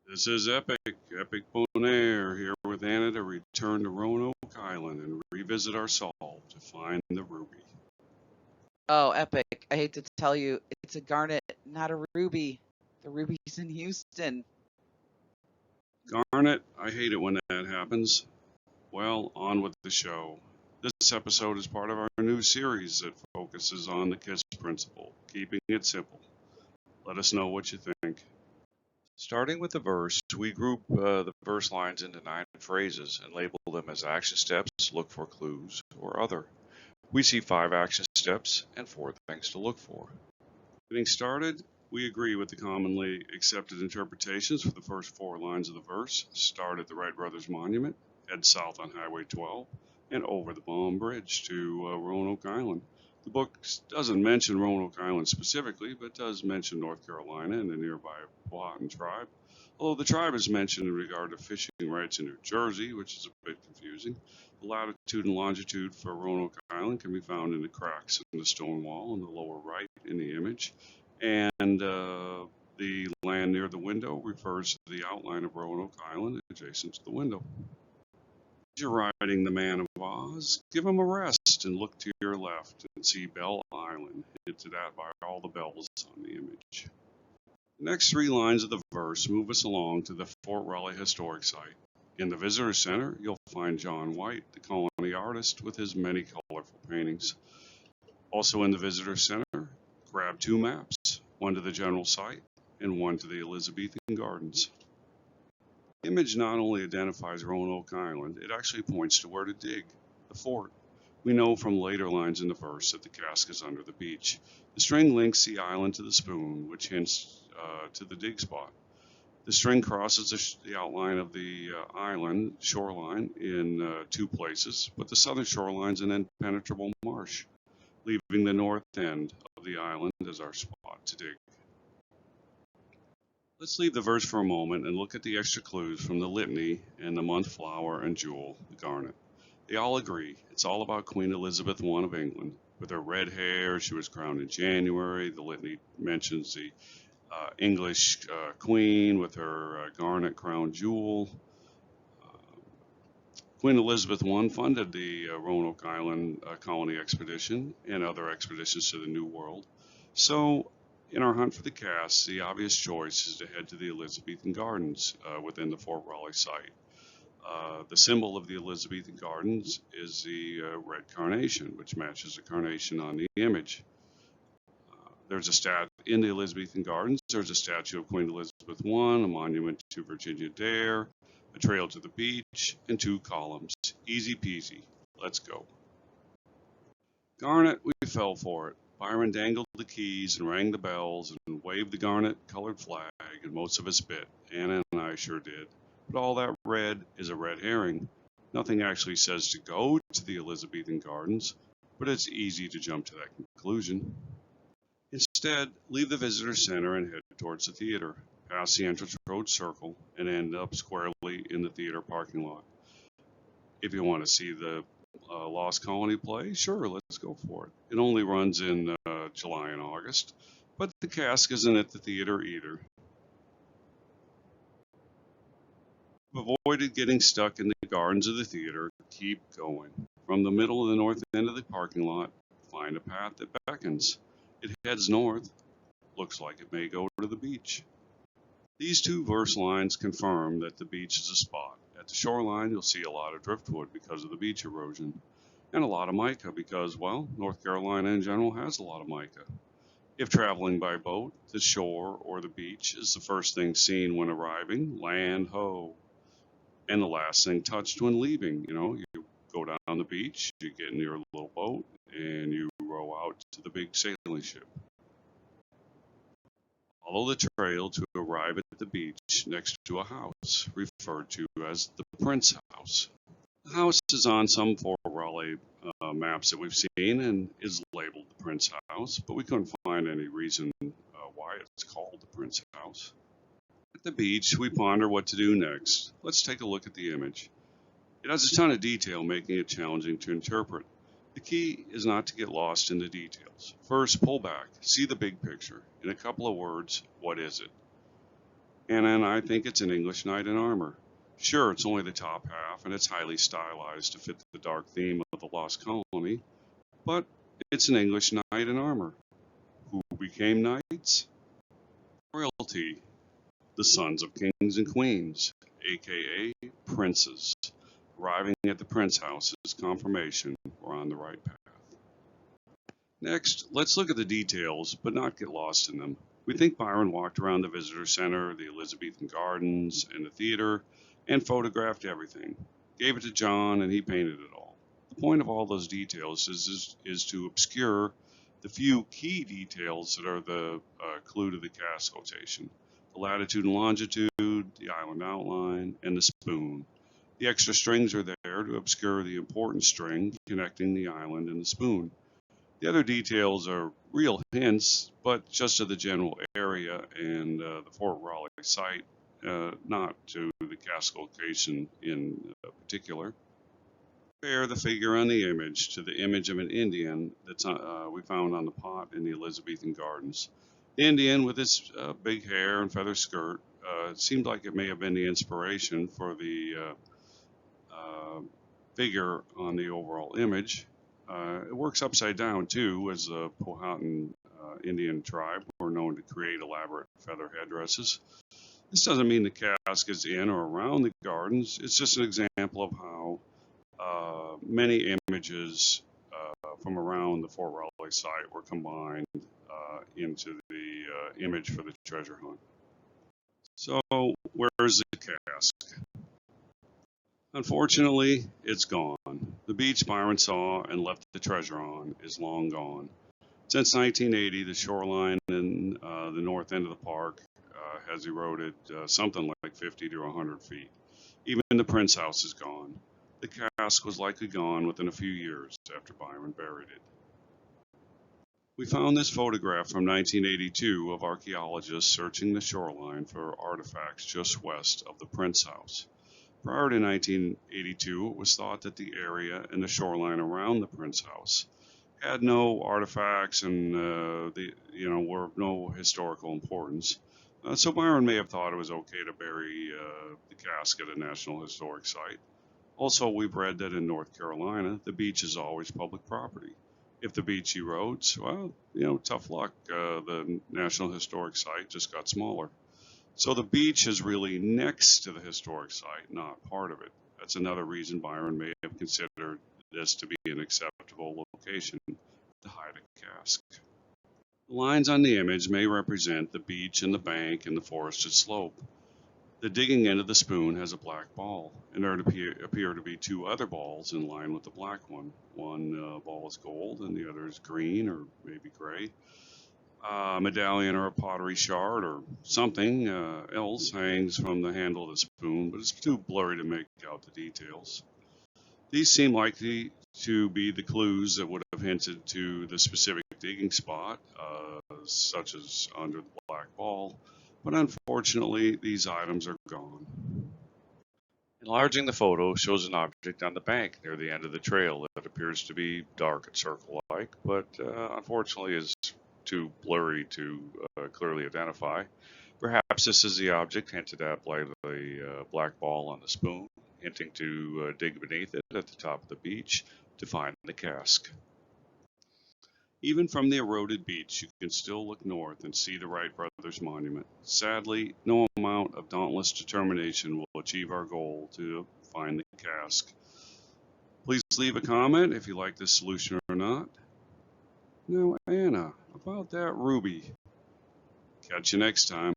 This is Epic Bonaire, here with Anna to return to Roanoke Island and revisit our solve to find the ruby. Oh, epic. I hate to tell you, it's a garnet, not a ruby. The ruby's in Houston. Garnet, I hate it when that happens. Well, on with the show. This episode is part of our new series that focuses on the KISS principle, keeping it simple. Let us know what you think. Starting with the verse, we group the verse lines into 9 phrases and label them as action steps, look for clues, or other. We see 5 action steps and 4 things to look for. Getting started, we agree with the commonly accepted interpretations for the first 4 lines of the verse. Start at the Wright Brothers Monument, head south on Highway 12, and over the Baum Bridge to Roanoke Island. The book doesn't mention Roanoke Island specifically, but does mention North Carolina and the nearby Powhatan tribe, although the tribe is mentioned in regard to fishing rights in New Jersey, which is a bit confusing. The latitude and longitude for Roanoke Island can be found in the cracks in the stone wall in the lower right in the image, and the land near the window refers to the outline of Roanoke Island adjacent to the window. As you're riding the Man of Oz, give him a rest and look to your left and see Bell Island, hinted at by all the bells on the image. The next 3 lines of the verse move us along to the Fort Raleigh Historic Site. In the Visitor Center, you'll find John White, the colony artist, with his many colorful paintings. Also in the Visitor Center, grab 2 maps, one to the general site and one to the Elizabethan Gardens. The image not only identifies Roanoke Island, it actually points to where to dig, the fort. We know from later lines in the verse that the cask is under the beach. The string links the island to the spoon, which hints to the dig spot. The string crosses the outline of the island shoreline in 2 places, but the southern shoreline is an impenetrable marsh, leaving the north end of the island as our spot to dig. Let's leave the verse for a moment and look at the extra clues from the litany and the month flower and jewel, the garnet. They all agree it's all about Queen Elizabeth I of England. With her red hair, she was crowned in January. The litany mentions the English queen with her garnet crown jewel. Queen Elizabeth I funded the Roanoke Island colony expedition and other expeditions to the New World. So in our hunt for the cask, the obvious choice is to head to the Elizabethan Gardens within the Fort Raleigh site. The symbol of the Elizabethan Gardens is the red carnation, which matches the carnation on the image. In the Elizabethan Gardens, there's a statue of Queen Elizabeth I, a monument to Virginia Dare, a trail to the beach, and 2 columns. Easy peasy. Let's go. Garnet, we fell for it. Byron dangled the keys and rang the bells and waved the garnet-colored flag, and most of us bit. Anna and I sure did. But all that red is a red herring. Nothing actually says to go to the Elizabethan Gardens, but it's easy to jump to that conclusion. Instead, leave the visitor center and head towards the theater, past the entrance road circle, and end up squarely in the theater parking lot. If you want to see the Lost Colony play, sure, let's go for it. It only runs in July and August, but the cask isn't at the theater either. If you've avoided getting stuck in the gardens of the theater, keep going. From the middle of the north end of the parking lot, find a path that beckons. It heads north. Looks like it may go to the beach. These 2 verse lines confirm that the beach is a spot. At the shoreline, you'll see a lot of driftwood because of the beach erosion, and a lot of mica because, well, North Carolina in general has a lot of mica. If traveling by boat, the shore or the beach is the first thing seen when arriving, land ho, and the last thing touched when leaving. You go down the beach, you get in your little boat, and you row out to the big sailing ship. Follow the trail to arrive at the beach next to a house, referred to as the Preiss house. The house is on some Fort Raleigh maps that we've seen and is labeled the Preiss house, but we couldn't find any reason why it's called the Preiss house. At the beach, we ponder what to do next. Let's take a look at the image. It has a ton of detail, making it challenging to interpret. The key is not to get lost in the details. First, pull back, see the big picture. In a couple of words, what is it? and then I think it's an English knight in armor. Sure, it's only the top half, and it's highly stylized to fit the dark theme of the Lost Colony, but it's an English knight in armor. Who became knights? Royalty, the sons of kings and queens, aka princes. Arriving at the Prince house is confirmation we're on the right path. Next, let's look at the details, but not get lost in them. We think Byron walked around the visitor center, the Elizabethan gardens, and the theater, and photographed everything. Gave it to John, and he painted it all. The point of all those details is to obscure the few key details that are the clue to the cask quotation. The latitude and longitude, the island outline, and the spoon. The extra strings are there to obscure the important string connecting the island and the spoon. The other details are real hints, but just to the general area and the Fort Raleigh site, not to the cask location in particular. Compare the figure on the image to the image of an Indian that's we found on the pot in the Elizabethan gardens. The Indian with his big hair and feather skirt seemed like it may have been the inspiration for the figure on the overall image. It works upside down too, as the Powhatan Indian tribe were known to create elaborate feather headdresses. This doesn't mean the cask is in or around the gardens. It's just an example of how many images from around the Fort Raleigh site were combined into the image for the treasure hunt. So, where's the cask? Unfortunately, it's gone. The beach Byron saw and left the treasure on is long gone. Since 1980, the shoreline in the north end of the park has eroded something like 50 to 100 feet. Even the Prince house is gone. The cask was likely gone within a few years after Byron buried it. We found this photograph from 1982 of archaeologists searching the shoreline for artifacts just west of the Prince house. Prior to 1982, it was thought that the area and the shoreline around the Prince house had no artifacts and were of no historical importance. So Byron may have thought it was okay to bury the cask at a National Historic Site. Also, we've read that in North Carolina, the beach is always public property. If the beach erodes, well, tough luck. The National Historic Site just got smaller. So the beach is really next to the historic site, not part of it. That's another reason Byron may have considered this to be an acceptable location to hide a cask. The lines on the image may represent the beach and the bank and the forested slope. The digging end of the spoon has a black ball, and there appear to be two other balls in line with the black one. One ball is gold and the other is green or maybe gray. A medallion or a pottery shard or something else hangs from the handle of the spoon, but it's too blurry to make out the details. These seem likely to be the clues that would have hinted to the specific digging spot, such as under the black ball, but unfortunately these items are gone. Enlarging the photo shows an object on the bank near the end of the trail that appears to be dark and circle-like, but unfortunately is too blurry to clearly identify. Perhaps this is the object hinted at by the black ball on the spoon, hinting to dig beneath it at the top of the beach to find the cask. Even from the eroded beach, you can still look north and see the Wright brothers monument. Sadly, no amount of dauntless determination will achieve our goal to find the cask. Please leave a comment if you like this solution or not. Now, Anna, about that ruby. Catch you next time.